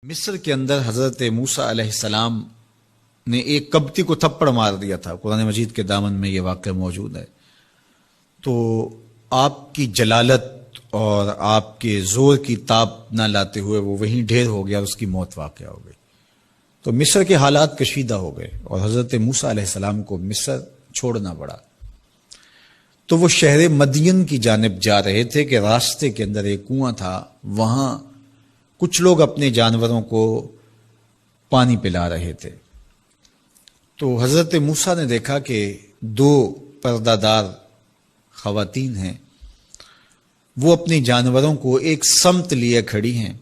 مصر کے اندر حضرت موسیٰ علیہ السلام نے ایک کبتی کو تھپڑ مار دیا تھا. قرآن مجید کے دامن میں یہ واقعہ موجود ہے. تو آپ کی جلالت اور آپ کے زور کی تاب نہ لاتے ہوئے وہ وہیں ڈھیر ہو گیا اور اس کی موت واقع ہو گئی. تو مصر کے حالات کشیدہ ہو گئے اور حضرت موسیٰ علیہ السلام کو مصر چھوڑنا پڑا. تو وہ شہر مدین کی جانب جا رہے تھے کہ راستے کے اندر ایک کنواں تھا، وہاں کچھ لوگ اپنے جانوروں کو پانی پلا رہے تھے. تو حضرت موسیٰ نے دیکھا کہ دو پردہ دار خواتین ہیں، وہ اپنے جانوروں کو ایک سمت لیے کھڑی ہیں.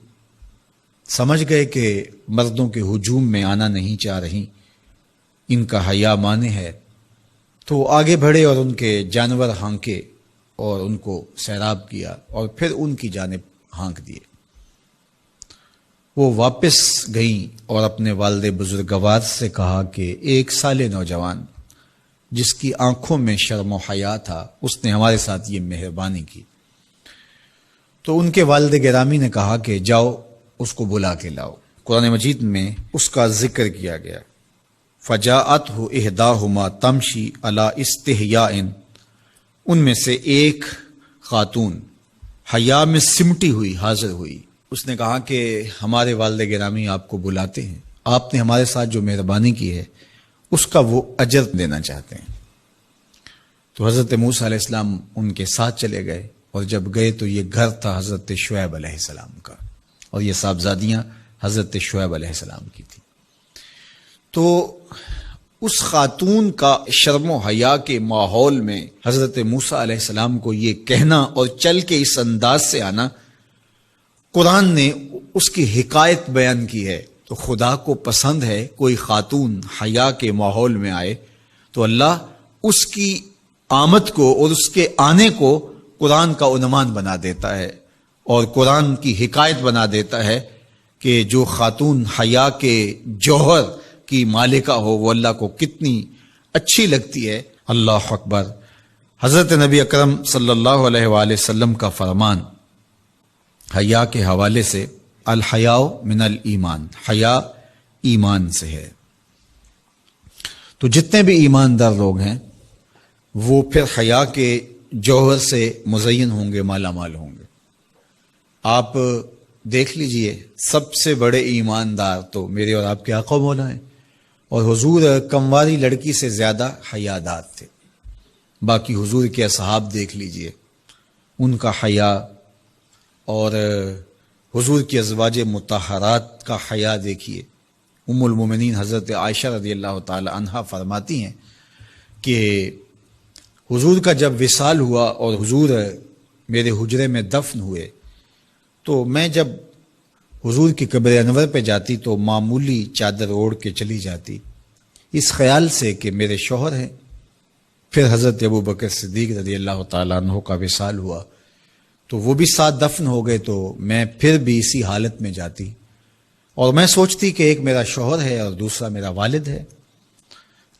سمجھ گئے کہ مردوں کے ہجوم میں آنا نہیں چاہ رہی، ان کا حیا مانے ہے. تو آگے بڑھے اور ان کے جانور ہانکے اور ان کو سیراب کیا اور پھر ان کی جانب ہانک دیے. وہ واپس گئیں اور اپنے والد بزرگوار سے کہا کہ ایک سالے نوجوان جس کی آنکھوں میں شرم و حیا تھا، اس نے ہمارے ساتھ یہ مہربانی کی. تو ان کے والد گرامی نے کہا کہ جاؤ اس کو بلا کے لاؤ. قرآن مجید میں اس کا ذکر کیا گیا. فجاءتہ احداہما تمشی علی استحیاء، ان میں سے ایک خاتون حیا میں سمٹی ہوئی حاضر ہوئی. اس نے کہا کہ ہمارے والد گرامی آپ کو بلاتے ہیں، آپ نے ہمارے ساتھ جو مہربانی کی ہے اس کا وہ اجر دینا چاہتے ہیں. تو حضرت موسیٰ علیہ السلام ان کے ساتھ چلے گئے اور جب گئے تو یہ گھر تھا حضرت شعیب علیہ السلام کا اور یہ صاحبزادیاں حضرت شعیب علیہ السلام کی تھی. تو اس خاتون کا شرم و حیا کے ماحول میں حضرت موسیٰ علیہ السلام کو یہ کہنا اور چل کے اس انداز سے آنا، قرآن نے اس کی حکایت بیان کی ہے. تو خدا کو پسند ہے کوئی خاتون حیا کے ماحول میں آئے تو اللہ اس کی آمد کو اور اس کے آنے کو قرآن کا عنوان بنا دیتا ہے اور قرآن کی حکایت بنا دیتا ہے کہ جو خاتون حیا کے جوہر کی مالکہ ہو وہ اللہ کو کتنی اچھی لگتی ہے. اللہ اکبر. حضرت نبی اکرم صلی اللہ علیہ وآلہ وسلم کا فرمان حیا کے حوالے سے، الحیاء من الایمان، حیا ایمان سے ہے. تو جتنے بھی ایماندار لوگ ہیں وہ پھر حیا کے جوہر سے مزین ہوں گے، مالا مال ہوں گے. آپ دیکھ لیجئے سب سے بڑے ایماندار تو میرے اور آپ کے آقا مولا ہیں، اور حضور کمواری لڑکی سے زیادہ حیادار تھے. باقی حضور کے اصحاب دیکھ لیجئے، ان کا حیا اور حضور کی ازواج مطہرات کا حیا دیکھیے. ام المومنین حضرت عائشہ رضی اللہ تعالی عنہا فرماتی ہیں کہ حضور کا جب وصال ہوا اور حضور میرے حجرے میں دفن ہوئے تو میں جب حضور کی قبر انور پہ جاتی تو معمولی چادر اوڑھ کے چلی جاتی اس خیال سے کہ میرے شوہر ہیں. پھر حضرت ابوبکر صدیق رضی اللہ تعالیٰ عنہ کا وصال ہوا تو وہ بھی ساتھ دفن ہو گئے تو میں پھر بھی اسی حالت میں جاتی اور میں سوچتی کہ ایک میرا شوہر ہے اور دوسرا میرا والد ہے.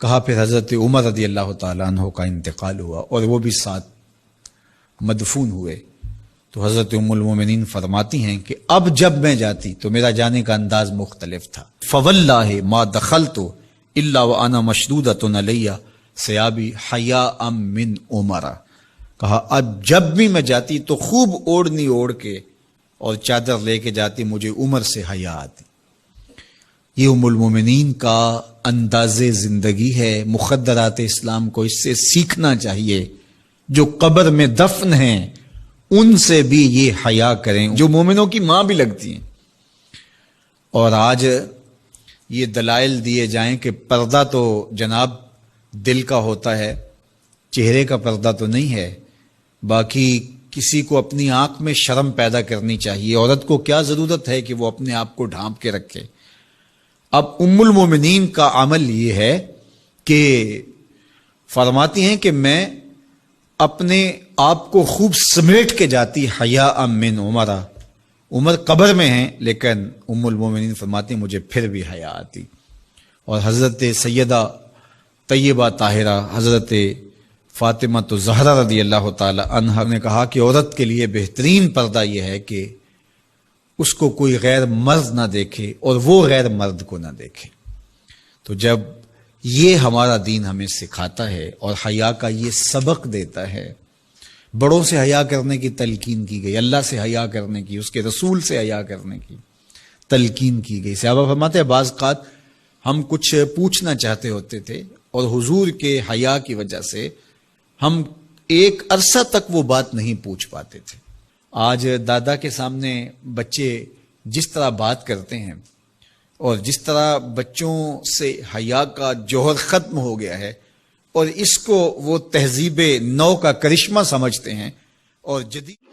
کہا پھر حضرت عمر رضی اللہ تعالیٰ عنہ کا انتقال ہوا اور وہ بھی ساتھ مدفون ہوئے. تو حضرت ام المومنین فرماتی ہیں کہ اب جب میں جاتی تو میرا جانے کا انداز مختلف تھا. فواللہ ما دخلت الا وانا مشدودۃ علی ثیابی حیاء من عمر. کہا اب جب بھی میں جاتی تو خوب اوڑھنی اوڑھ کے اور چادر لے کے جاتی، مجھے عمر سے حیا آتی. یہ ام المومنین کا انداز زندگی ہے. مخدرات اسلام کو اس سے سیکھنا چاہیے. جو قبر میں دفن ہیں ان سے بھی یہ حیا کریں، جو مومنوں کی ماں بھی لگتی ہیں. اور آج یہ دلائل دیے جائیں کہ پردہ تو جناب دل کا ہوتا ہے، چہرے کا پردہ تو نہیں ہے. باقی کسی کو اپنی آنکھ میں شرم پیدا کرنی چاہیے. عورت کو کیا ضرورت ہے کہ وہ اپنے آپ کو ڈھانپ کے رکھے. اب ام المومنین کا عمل یہ ہے کہ فرماتی ہیں کہ میں اپنے آپ کو خوب سمیٹ کے جاتی حیاء من عمر. عمر قبر میں ہیں لیکن ام المومنین فرماتی ہیں مجھے پھر بھی حیا آتی. اور حضرت سیدہ طیبہ طاہرہ حضرت فاطمہ تو زہرا رضی اللہ تعالی عنہا نے کہا کہ عورت کے لیے بہترین پردہ یہ ہے کہ اس کو کوئی غیر مرد نہ دیکھے اور وہ غیر مرد کو نہ دیکھے۔ تو جب یہ ہمارا دین ہمیں سکھاتا ہے اور حیا کا یہ سبق دیتا ہے، بڑوں سے حیا کرنے کی تلقین کی گئی، اللہ سے حیا کرنے کی، اس کے رسول سے حیا کرنے کی تلقین کی گئی۔ صحابہ فرماتے ہیں بعض اوقات ہم کچھ پوچھنا چاہتے ہوتے تھے اور حضور کے حیا کی وجہ سے ہم ایک عرصہ تک وہ بات نہیں پوچھ پاتے تھے۔ آج دادا کے سامنے بچے جس طرح بات کرتے ہیں اور جس طرح بچوں سے حیا کا جوہر ختم ہو گیا ہے اور اس کو وہ تہذیب نو کا کرشمہ سمجھتے ہیں اور جدید